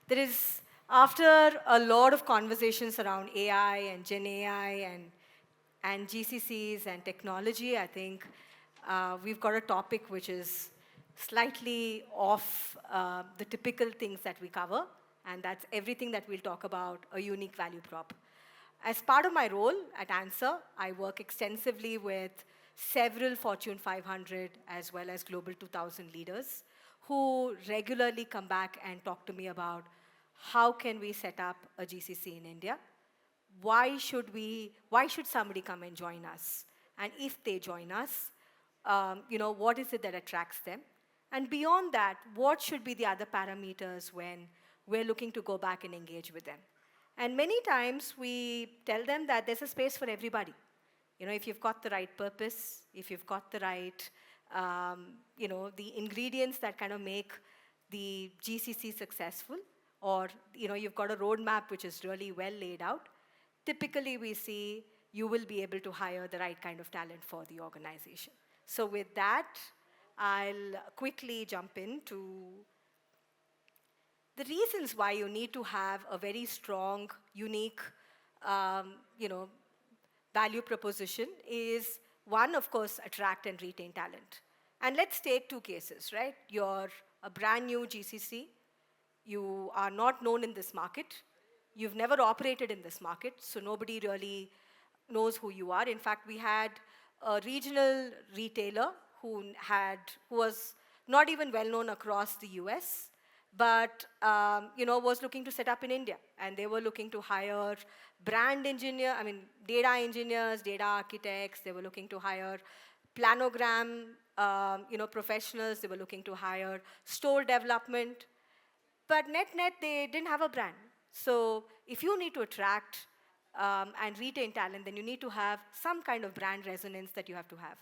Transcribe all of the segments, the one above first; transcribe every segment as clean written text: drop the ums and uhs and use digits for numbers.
there is, after a lot of conversations around AI and Gen AI and GCCs and technology, I think we've got a topic which is slightly off the typical things that we cover, and that's everything that we'll talk about, a unique value prop. As part of my role at ANSR, I work extensively with several Fortune 500 as well as Global 2000 leaders who regularly come back and talk to me about how can we set up a GCC in India? Why should somebody come and join us? And if they join us, what is it that attracts them? And beyond that, what should be the other parameters when we're looking to go back and engage with them? And many times we tell them that there's a space for everybody. If you've got the right purpose, if you've got the right, the ingredients that kind of make the GCC successful, or you've got a roadmap which is really well laid out, typically we see you will be able to hire the right kind of talent for the organization. So with that, I'll quickly jump into the reasons why you need to have a very strong, unique, um, you know, value proposition is one, of course, attract and retain talent. And let's take two cases, right? You're a brand new GCC. You are not known in this market. You've never operated in this market, so nobody really knows who you are. In fact, we had a regional retailer who was not even well known across the US, but was looking to set up in India, and they were looking to hire data engineers, data architects. They were looking to hire planogram, professionals. They were looking to hire store development. But net, they didn't have a brand. So if you need to attract and retain talent, then you need to have some kind of brand resonance that you have to have.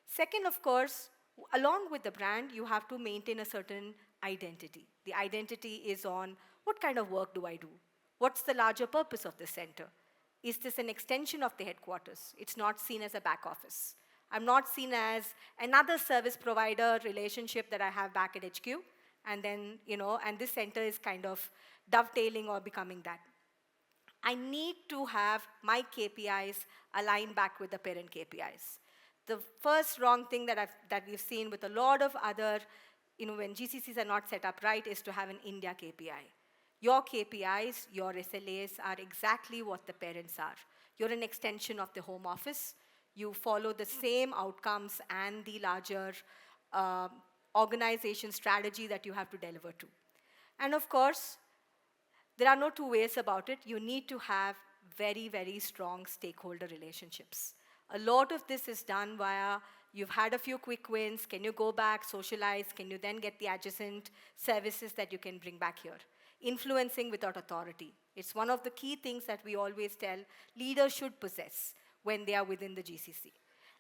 Second, of course, along with the brand, you have to maintain a certain identity. The identity is on what kind of work do I do? What's the larger purpose of this center? Is this an extension of the headquarters? It's not seen as a back office. I'm not seen as another service provider relationship that I have back at HQ. And then, and this center is kind of dovetailing or becoming that. I need to have my KPIs align back with the parent KPIs. The first wrong thing that we've seen with a lot of other, when GCCs are not set up right, is to have an India KPI. Your KPIs, your SLAs are exactly what the parents are. You're an extension of the home office. You follow the same outcomes and the larger organization strategy that you have to deliver to. And of course, there are no two ways about it. You need to have very, very strong stakeholder relationships. A lot of this is done via, you've had a few quick wins, can you go back, socialize, can you then get the adjacent services that you can bring back here? Influencing without authority. It's one of the key things that we always tell leaders should possess when they are within the GCC.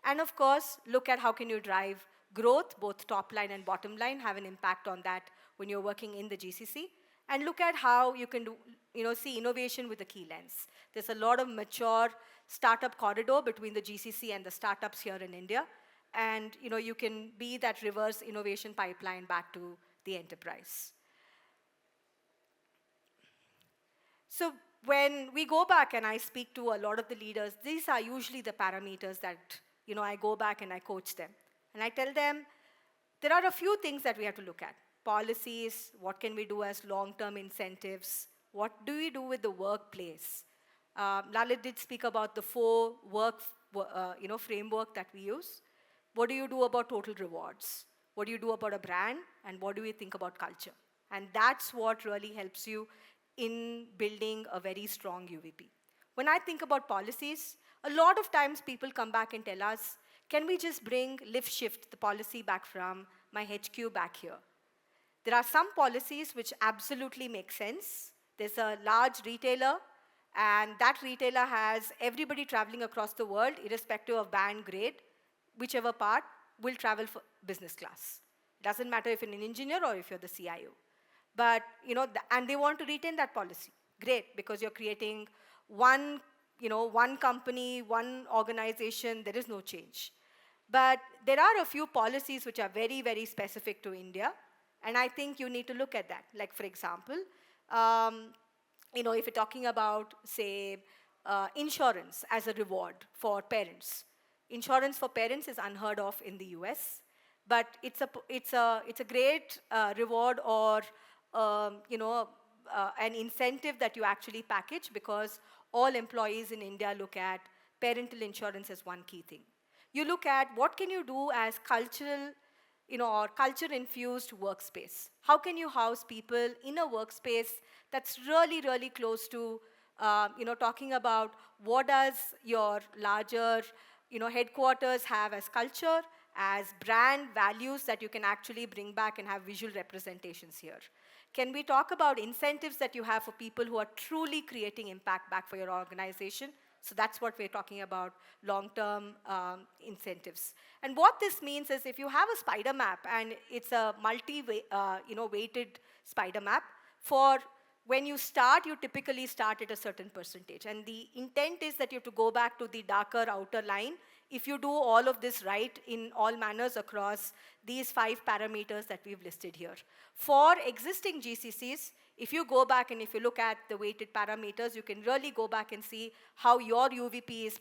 And of course, look at how can you drive growth, both top line and bottom line, have an impact on that when you're working in the GCC. And look at how you can see innovation with a key lens. There's a lot of mature startup corridor between the GCC and the startups here in India. And you can be that reverse innovation pipeline back to the enterprise. So when we go back and I speak to a lot of the leaders, these are usually the parameters that I go back and I coach them. And I tell them, there are a few things that we have to look at. Policies, what can we do as long-term incentives? What do we do with the workplace? Lalit did speak about the 4 framework that we use. What do you do about total rewards? What do you do about a brand? And what do we think about culture? And that's what really helps you in building a very strong UVP. When I think about policies, a lot of times people come back and tell us, can we just bring lift shift the policy back from my HQ back here? There are some policies which absolutely make sense. There's a large retailer, and that retailer has everybody traveling across the world, irrespective of band grade, whichever part, will travel for business class. Doesn't matter if you're an engineer or if you're the CIO. But, and they want to retain that policy. Great, because you're creating one company, one organization, there is no change. But there are a few policies which are very, very specific to India, and I think you need to look at that. Like, for example, Um, if you're talking about, say, insurance as a reward for parents. Insurance for parents is unheard of in the US, but it's a great reward or an incentive that you actually package, because all employees in India look at parental insurance as one key thing. You look at what can you do as cultural, or culture-infused workspace. How can you house people in a workspace that's really, really close to, talking about what does your larger, headquarters have as culture, as brand values that you can actually bring back and have visual representations here. Can we talk about incentives that you have for people who are truly creating impact back for your organization? So that's what we're talking about, long-term incentives. And what this means is if you have a spider map, and it's a weighted spider map, for when you start, you typically start at a certain percentage. And the intent is that you have to go back to the darker outer line if you do all of this right in all manners across these 5 parameters that we've listed here. For existing GCCs, if you go back and if you look at the weighted parameters, you can really go back and see how your UVP is,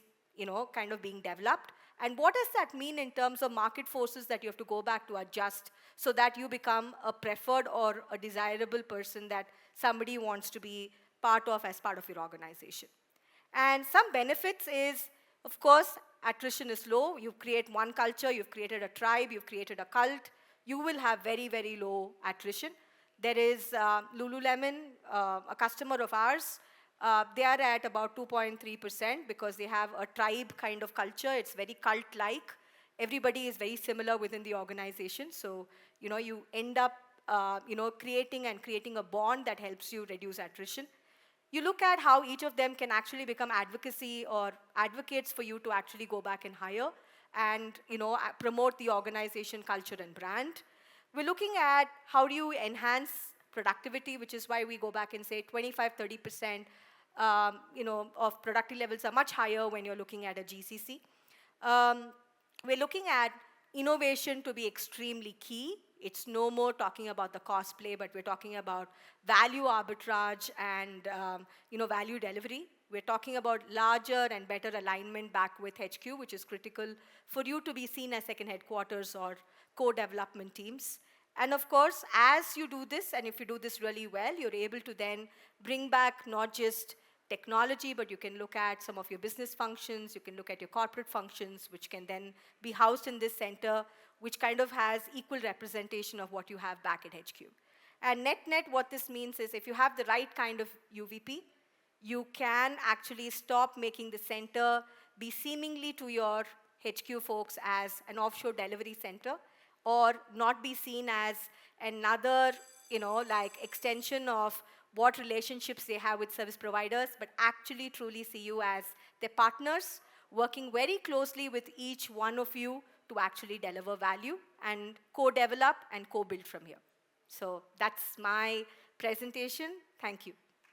kind of being developed. And what does that mean in terms of market forces that you have to go back to adjust so that you become a preferred or a desirable person that somebody wants to be part of as part of your organization. And some benefits is, of course, attrition is low. You create one culture, you've created a tribe, you've created a cult. You will have very, very low attrition. There is Lululemon, a customer of ours. They are at about 2.3% because they have a tribe kind of culture. It's very cult-like. Everybody is very similar within the organization. So, you end up, creating a bond that helps you reduce attrition. You look at how each of them can actually become advocacy or advocates for you to actually go back and hire and, promote the organization culture and brand. We're looking at how do you enhance productivity, which is why we go back and say 25, 30%, of productivity levels are much higher when you're looking at a GCC. We're looking at innovation to be extremely key. It's no more talking about the cost play, but we're talking about value arbitrage and value delivery. We're talking about larger and better alignment back with HQ, which is critical for you to be seen as second headquarters or co-development teams. And of course, as you do this, and if you do this really well, you're able to then bring back not just technology, but you can look at some of your business functions, you can look at your corporate functions, which can then be housed in this center, which kind of has equal representation of what you have back at HQ. And net-net, what this means is if you have the right kind of UVP, you can actually stop making the center be seemingly to your HQ folks as an offshore delivery center, or not be seen as another, extension of what relationships they have with service providers, but actually truly see you as their partners, working very closely with each one of you to actually deliver value and co-develop and co-build from here. So that's my presentation. Thank you.